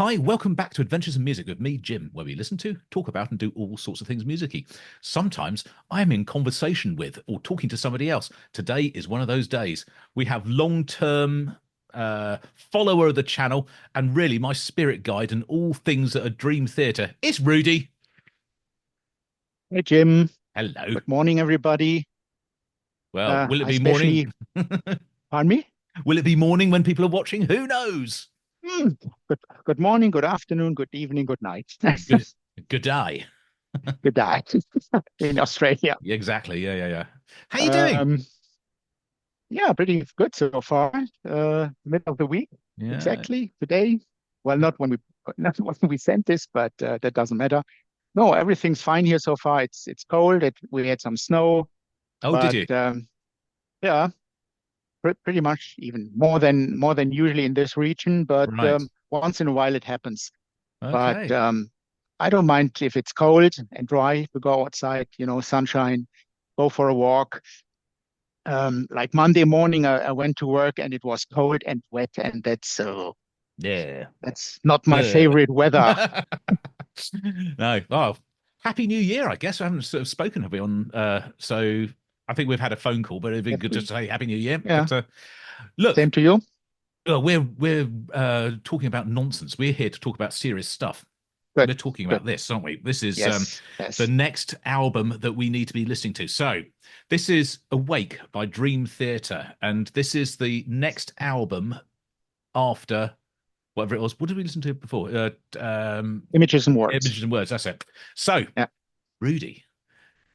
Hi, welcome back to Adventures in Music with me, Jim, where we listen to, talk about, and do all sorts of things musicy. Sometimes I'm in conversation with or talking to somebody else. Today is one of those days. We have long-term follower of the channel and really my spirit guide and all things that are Dream Theatre. It's Rudi. Hey Jim, Hello. good morning everybody. Well, will it I be morning? especially, pardon me? Will it be morning when people are watching? Who knows? Hmm, good morning, good afternoon, good evening, good night. Good, good day. Good night in Australia. Exactly. Yeah. How you doing? Um, yeah, pretty good so far. Middle of the week, Yeah. exactly today. Well, not when we sent this, but that doesn't matter. No, everything's fine here so far. It's cold. We had some snow, Oh, did but you? yeah, pretty much even more than usually in this region. But Right. once in a while it happens. But Okay. I don't mind if it's cold and dry to go outside, sunshine, go for a walk. Like Monday morning, I went to work and it was cold and wet, and Yeah. that's not my Ugh. favorite weather. No. Oh, happy New Year, I guess. I haven't sort of spoken, have we, on so I think we've had a phone call, but it'd be Have good just we? to say Happy New Year. Yeah, But look, same to you. we're talking about nonsense. We're here to talk about serious stuff. Good, We're talking good. about this, aren't we? This is Yes, the yes. next album that we need to be listening to. So this is Awake by Dream Theater, and this is the next album after whatever it was. What did we listen to before? Images and words. Images and Words. That's it. So, Yeah. Rudi,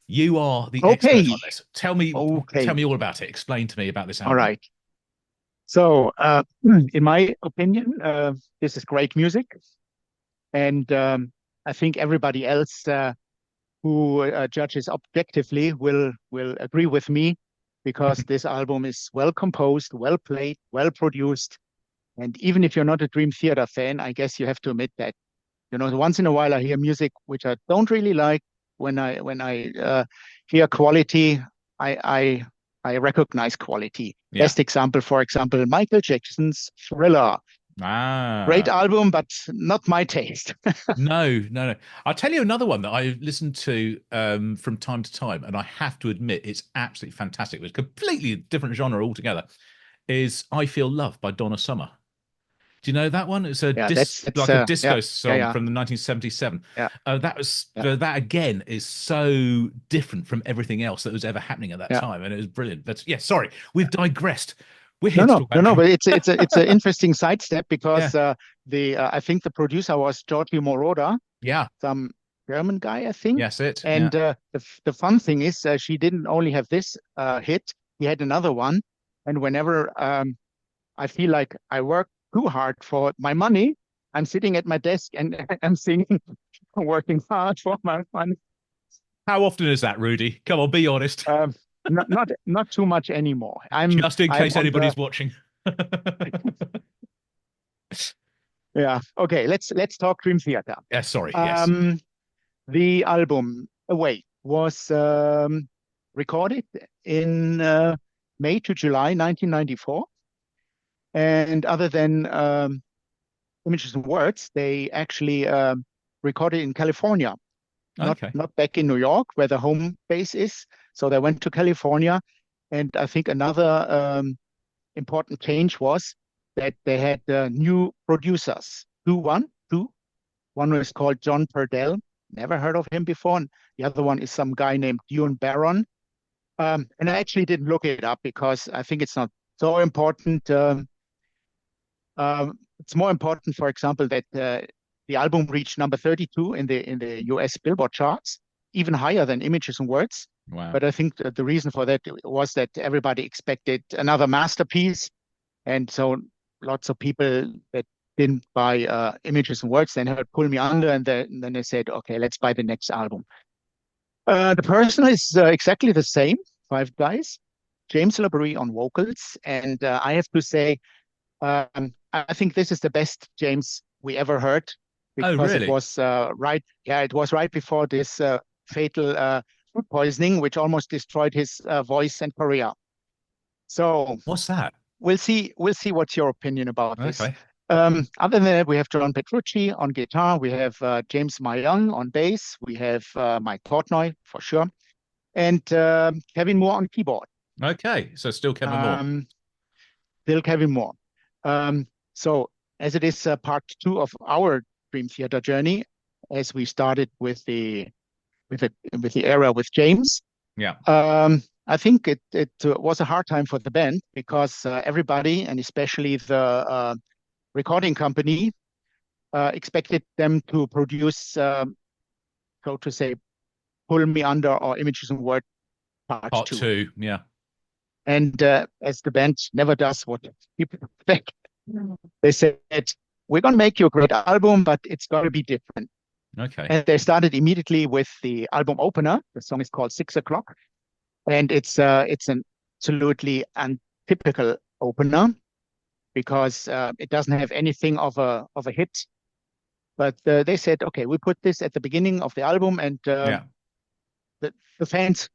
you are the expert Okay, on this. Tell me okay. all about it. Explain to me about this All album. right. So, in my opinion, this is great music. And I think everybody else who judges objectively will agree with me because this album is well composed, well played, well produced. And even if you're not a Dream Theater fan, I guess you have to admit that. Once in a while I hear music which I don't really like. When I hear quality, I I I recognize quality. Yeah. Best example, for example, Michael Jackson's Thriller. Great Ah, album, but not my taste. no. I'll tell you another one that I listen to from time to time, and I have to admit it's absolutely fantastic. It's a completely different genre altogether. Is I Feel Love by Donna Summer. Do you know that one? It's a Yeah, that's like a yeah, disco yeah, song yeah, from the 1977. yeah, yeah. That again is so different from everything else that was ever happening at that Yeah. time, and it was brilliant. That's yeah. Sorry, we've digressed. We're here No, to no, talk no, about no. dream. But it's an interesting sidestep Yeah, because the I think the producer was Giorgio Moroder, yeah, some German guy, I think. yes, it. Yeah. And the fun thing is, she didn't only have this hit; he had another one. And whenever I feel like I work too hard for my money, I'm sitting at my desk and I'm singing, working hard for my money. How often is that, Rudi? Come on, be honest. Um, not too much anymore. Just in I'm case on the anybody's watching. yeah. Okay, let's talk Dream Theater. Yeah, sorry. Yes. Um, the album Away was recorded in May to July 1994, and other than Images and Words, they actually recorded in California, not Okay. not back in New York where the home base is. So they went to California, and I think another important change was that they had new producers. Two. One is called John Purdell. Never heard of him before. And the other one is some guy named Dune Baron. And I actually didn't look it up because I think it's not so important. It's more important, for example, that the album reached number 32 in the US Billboard charts, even higher than Images and Words. Wow. But I think that the reason for that was that everybody expected another masterpiece, and so lots of people that didn't buy Images and Words then heard Pull Me Under, and then they said, okay, let's buy the next album. The person is exactly the same, five guys. James LaBrie on vocals, and I have to say, I think this is the best James we ever heard Oh, because it really? was yeah, it was right before this fatal food poisoning, which almost destroyed his voice and career. So What's that? we'll see. We'll see what's your opinion about this. Okay. Other than that, we have John Petrucci on guitar. We have James Myung on bass. We have Mike Portnoy for sure, and Kevin Moore on keyboard. Okay, so still Kevin Moore. Um, Still Kevin Moore. So as it is part two of our Dream Theater journey, as we started with the era with James, Yeah. I think it was a hard time for the band because everybody, and especially the recording company, expected them to produce, so to say, Pull Me Under or Images and Words Part Part 2. two. Yeah. And as the band never does what people expect, they said, we're going to make you a great album, but it's going to be different. Okay. And they started immediately with the album opener. The song is called 6 O'Clock. And it's an absolutely untypical opener because it doesn't have anything of a hit. But they said, okay, we put this at the beginning of the album, and Yeah. the fans,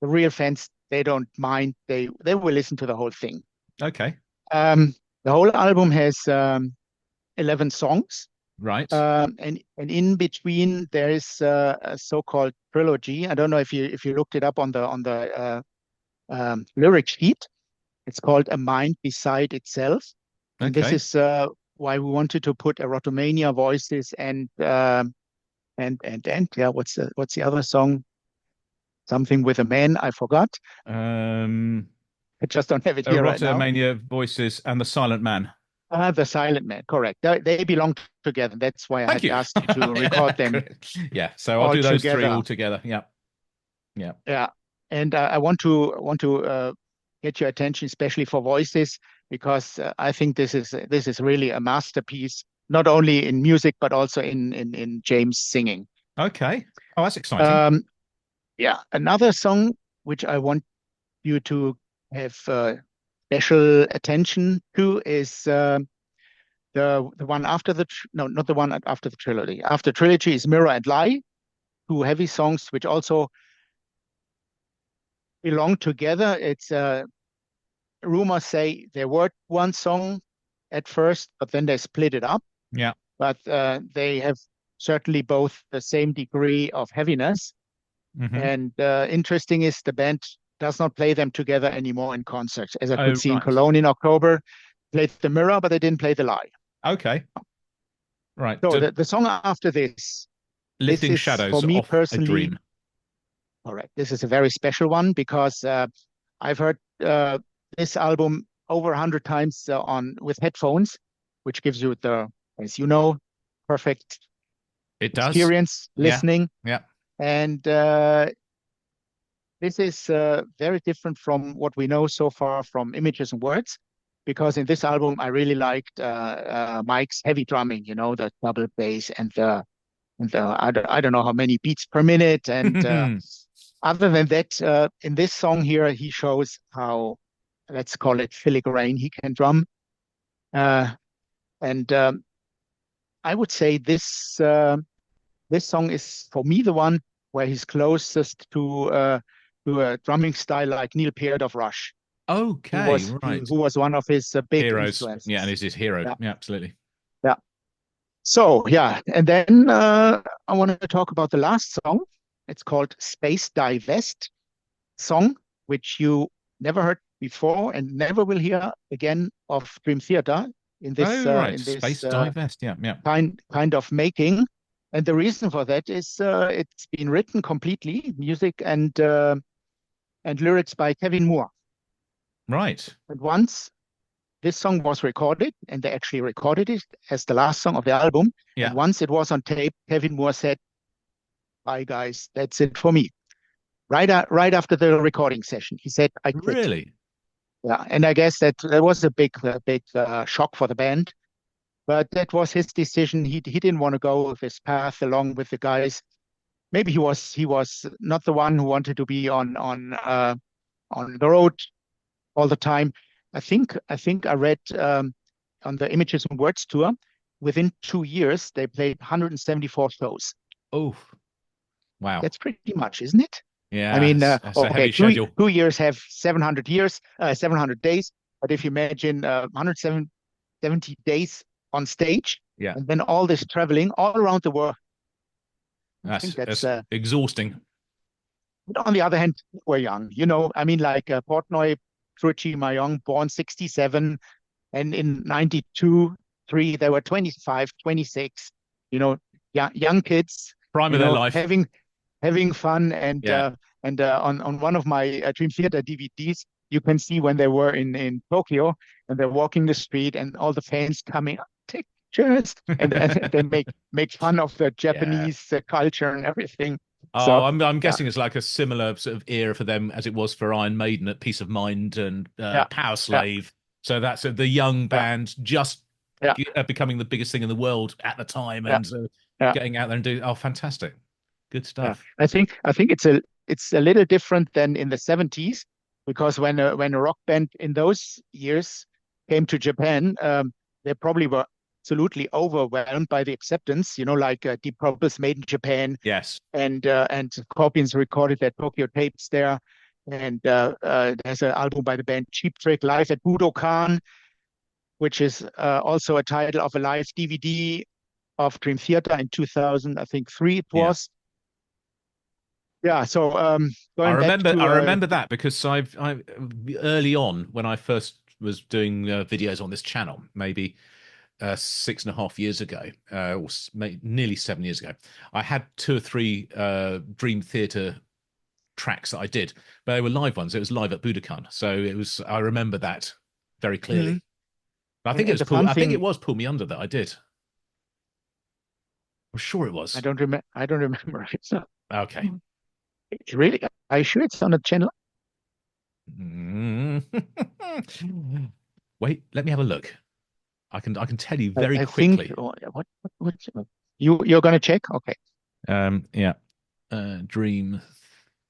the real fans, they don't mind. They will listen to the whole thing. Okay. The whole album has 11 songs, Right. and in between there is a so-called trilogy. I don't know if you looked it up on the lyric sheet. It's called A Mind Beside Itself, and this Okay. is why we wanted to put Erotomania, Voices, and yeah, what's the other song? Something with a man, I forgot. Um, I just don't have it here right Erotica now. Mania, Voices, and The Silent Man. The Silent Man, correct. They belong together. That's why I Thank had you. asked you to record them Yeah. So I'll all do those three together. all together. Yeah. Yeah. Yeah, and I want to get your attention, especially for Voices, because I think this is really a masterpiece, not only in music but also in James singing. Okay. Oh, that's exciting. Um, yeah, another song which I want you to have special attention to is the one after no, not the one after the trilogy. After trilogy is Mirror and Lie, two heavy songs which also belong together. It's rumors say they were one song at first, but then they split it up. Yeah. But they have certainly both the same degree of heaviness. Hmm. And interesting is the band does not play them together anymore in concerts. As I could Oh, see in right. Cologne in October, played the Mirror, but they didn't play the Lie. Okay. Right. So the song after this Lifting is for Shadows me off a personally, Dream. all right, this is a very special one because I've heard this album over 100 times on with headphones, which gives you the, as you know, perfect It does. experience Yeah. listening. Yeah. And this is very different from what we know so far from Images and Words, because in this album I really liked Mike's heavy drumming, the double bass and I don't know how many beats per minute. And other than that, in this song here, he shows how, let's call it filigrane, he can drum. Uh, and I would say this song is for me the one where he's closest to a drumming style like Neil Peart of Rush, who Okay. was Right. who was one of his big Heroes. Yeah. And influences. is his hero. Yeah, Yeah. Absolutely. yeah. So yeah, and then I want to talk about the last song. It's called Space Divest song, which you never heard before and never will hear again of Dream Theater in this Oh, right. Space Divest. Yeah. Yeah. kind of making. And the reason for that is it's been written completely, music and lyrics by Kevin Moore. Right. And once this song was recorded, and they actually recorded it as the last song of the album, and Yeah. once it was on tape, Kevin Moore said, "Bye guys, that's it for me." Right after the recording session, he said, "I quit." Really? Yeah, and I guess that was a big shock for the band, but that was his decision. He didn't want to go this path along with the guys. Maybe he was not the one who wanted to be on the road all the time. I think I read on the Images and Words tour, within 2 years they played 174 shows. Oh, wow. That's pretty much, isn't it? I Yeah. mean, It's a okay, heavy schedule. 2 years have 700 days, but if you imagine 170 days on stage, Yeah. and then all this traveling all around the world. I think That's exhausting. but on the other hand, we're young. I mean, like Portnoy, Trucci, Mayong, born 67, and in 92, 3, they were 25, 26, young kids, Prime of their life. having fun. And Yeah. on one of my Dream Theater DVDs, you can see when they were in Tokyo and they're walking the street and all the fans coming up, take pictures, and they make fun of the Yeah. Japanese culture and everything. Oh, So I'm yeah, guessing it's like a similar sort of era for them as it was for Iron Maiden at Peace of Mind and yeah, Power yeah, Slave. So that's the young yeah, band just yeah, becoming the biggest thing in the world at the time, yeah, and yeah, getting out there and doing. Oh, fantastic, good yeah. stuff. I think it's a little different than in the 70s, because when a rock band in those years came to Japan, they probably were absolutely overwhelmed by the acceptance. Like Deep Purple's Made in Japan, Yes. and Scorpions recorded their Tokyo tapes there, and there's an album by the band Cheap Trick live at Budokan, which is also a title of a live DVD of Dream Theater in 2000, I think 3 it Yeah. was. Yeah, so going back I to remember that because I early on when I first was doing videos on this channel, maybe 6.5 years ago, or nearly 7 years ago, I had 2 or 3 Dream Theater tracks that I did, but they were live ones. It was live at Budokan, so I remember that very Mhm. clearly. I think it and was the fun I think it thing, was Pull Me Under that I did. I'm sure it I was. don't remember. I don't remember. Okay. It's really. Are you sure it's on the channel? Mm. Wait, let me have a look. I can tell you very I think. quickly. What you're gonna check? Okay. Yeah. Dream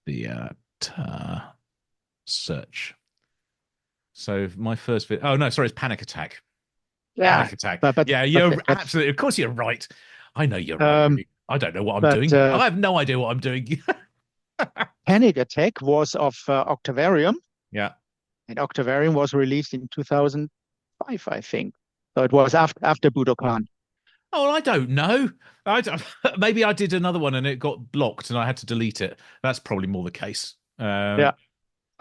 Theater search. So my first video. Oh no, sorry, it's Panic Attack. Yeah, Panic Attack. but but Yeah, but you're but absolutely. Of course, you're right. I know you're right, um, Rudi. I don't know what I'm but doing. I have no idea what I'm doing. Panic Attack was of Octavarium, Yeah. and Octavarium was released in 2005, I think. So it was after Budokan. Oh, I don't know. Maybe I did another one and it got blocked and I had to delete it. That's probably more the case. Yeah.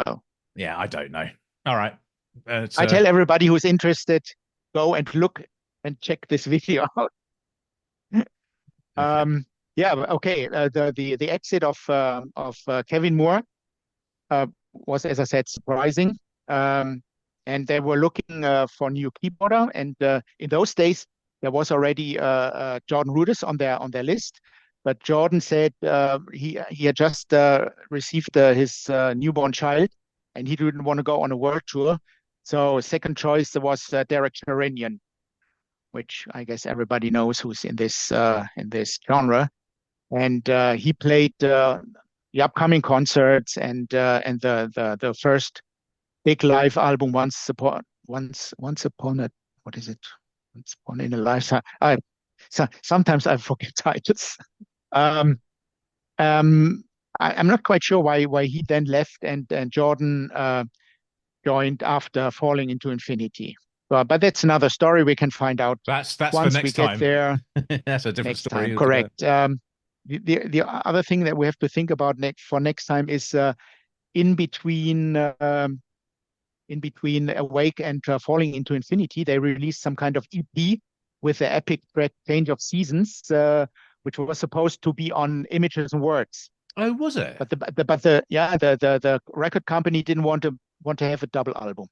Oh. Yeah, I don't know. All right. It's, I tell everybody who's interested, go and look and check this video out. okay. Yeah, okay. The exit of Kevin Moore was, as I said, surprising. And they were looking for a new keyboarder, and in those days there was already Jordan Rudess on their list, but Jordan said he had just received his newborn child, and he didn't want to go on a world tour. So second choice was Derek Sherinian, which I guess everybody knows who's in this genre, and he played the upcoming concerts and the first big live album once upon a what is it? Once upon in a lifetime. Sometimes I forget titles. Um, I'm not quite sure why he then left and Jordan joined after Falling into Infinity. But that's another story we can find out That's for once we next get time. there That's a different next story time. altogether. Correct. The other thing that we have to think about next time is in between in between Awake and Falling into Infinity, they released some kind of EP with the epic track Change of Seasons, which was supposed to be on Images and Words. Oh, was it? But the record company didn't want to have a double album,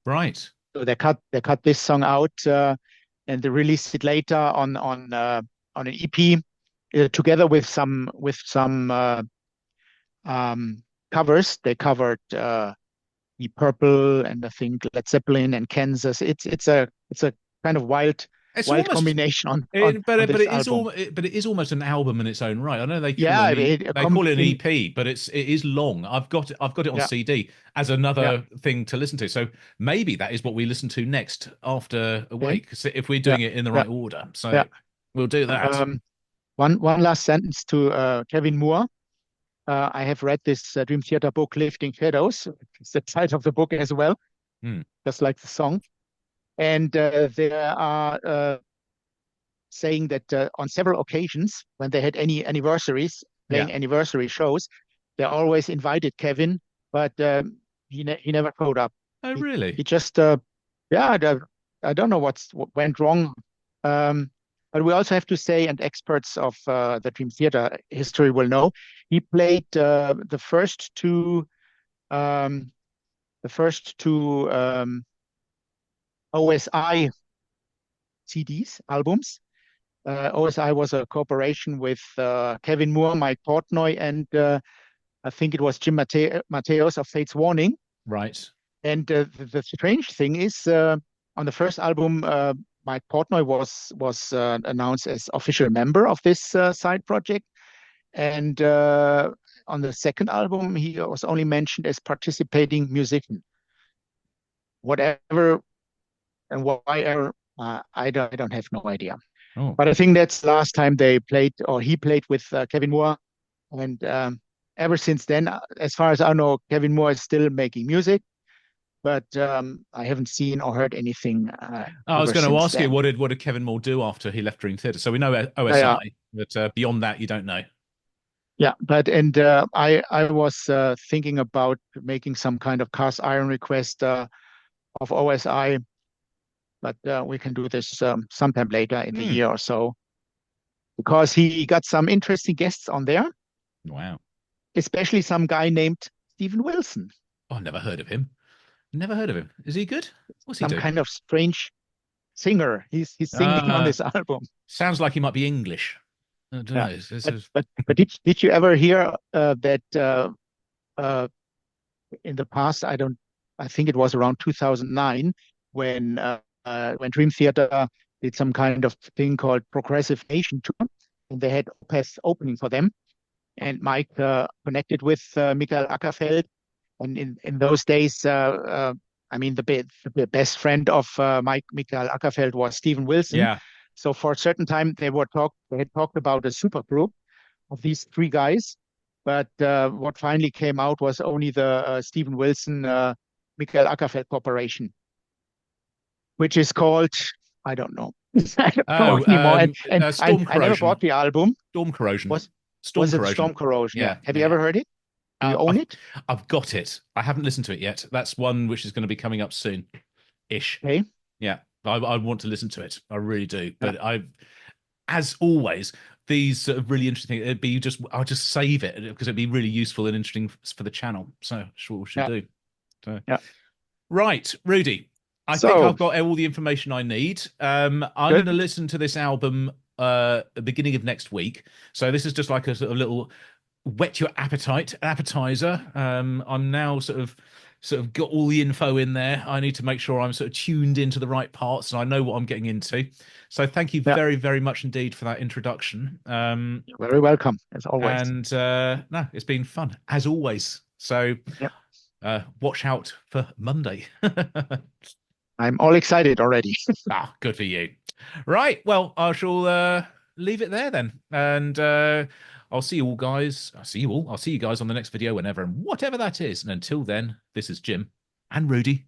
Right. so they cut this song out, and they released it later on an EP together with some covers. They covered the Purple and I think Led Zeppelin and Kansas. It's a kind of wild It's wild almost combination on but this album. it is almost an album in its own right. I know Yeah, they call it an EP, but it is long. I've got it on yeah, CD as yeah, another thing to listen to. So maybe that is what we listen to next after okay, Awake, so if we're yeah, doing it in the yeah, right order. So yeah. we'll do that. Um, one last sentence to Kevin Moore. I have read this Dream Theater book, Lifting Shadows. It's the title of the book as well, Hmm. just like the song. And there are saying that on several occasions when they had any anniversaries, Yeah. playing anniversary shows, they always invited Kevin, but he never showed up. Oh, He really? just yeah, I don't know what went wrong. Um, but we also have to say, and experts of the Dream Theater history will know, he played um, the first two OSI CDs albums. OSI was a cooperation with Kevin Moore, Mike Portnoy, and I think it was Jim Mateos of Fate's Warning. Right. And the strange thing is, on the first album, Mike Portnoy was announced as official member of this side project, and on the second album, he was only mentioned as participating musician. Whatever and why ever, I don't have no idea. Oh. But I think that's the last time they played or he played with Kevin Moore, and ever since then, as far as I know, Kevin Moore is still making music, but I haven't seen or heard anything I was ever going to since ask you then. what did Kevin Moore do after he left Dream Theater? So we know Yeah, OSI, but beyond that, you don't know. yeah, but and I was thinking about making some kind of cast iron request of OSI, but we can do this sometime later in the Hmm. year or so because he got some interesting guests on there, Wow. especially some guy named Stephen Wilson, Oh, never heard of him. Never heard of him. Is he good? What's he some do? kind of strange singer. He's singing on Uh, this album. sounds like he might be English. I don't Yeah, know. This but is but did you ever hear that uh, in the past? I think it was around 2009 when Dream Theater did some kind of thing called Progressive Nation Tour, and they had Opeth opening for them. And Mike connected with Michael Ackerfeld, and in those days, I mean, the best friend of Michael Ackerfeld was Stephen Wilson. yeah. So for a certain time, they had talked about a super group of these three guys, but what finally came out was only the Stephen Wilson Michael Ackerfeld Corporation, which is called I don't know. I don't know Oh, anymore. And Storm I never Corrosion. bought the album. Storm Corrosion. Was Storm was it Corrosion. Storm Corrosion? Yeah. Yeah, Have yeah, you yeah. ever heard it? Do you own I've it? I've got it. I haven't listened to it yet. That's one which is going to be coming up soon, ish. Okay. Yeah, I want to listen to it. I really do. Yeah. But as always, these sort of really interesting. I'll just save it because it'd be really useful and interesting for the channel. So sure, we should Yeah. do. So, Yeah. right, Rudy. I think So I've got all the information I need. I'm going good. to listen to this album at the beginning of next week. So this is just like a sort of little whet your appetizer. I'm now sort of got all the info in there. I need to make sure I'm sort of tuned into the right parts and I know what I'm getting into. So thank you Yeah. very, very much indeed for that introduction. You're very welcome, as always. And no, it's been fun as always. So Yeah. watch out for Monday. I'm all excited already. Good for you. Right. Well, I shall leave it there then. And I'll see you all, guys. I'll see you all. I'll see you guys on the next video, whenever and whatever that is. And until then, this is Jim and Rudy,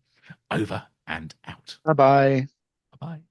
over and out. Bye bye. Bye bye.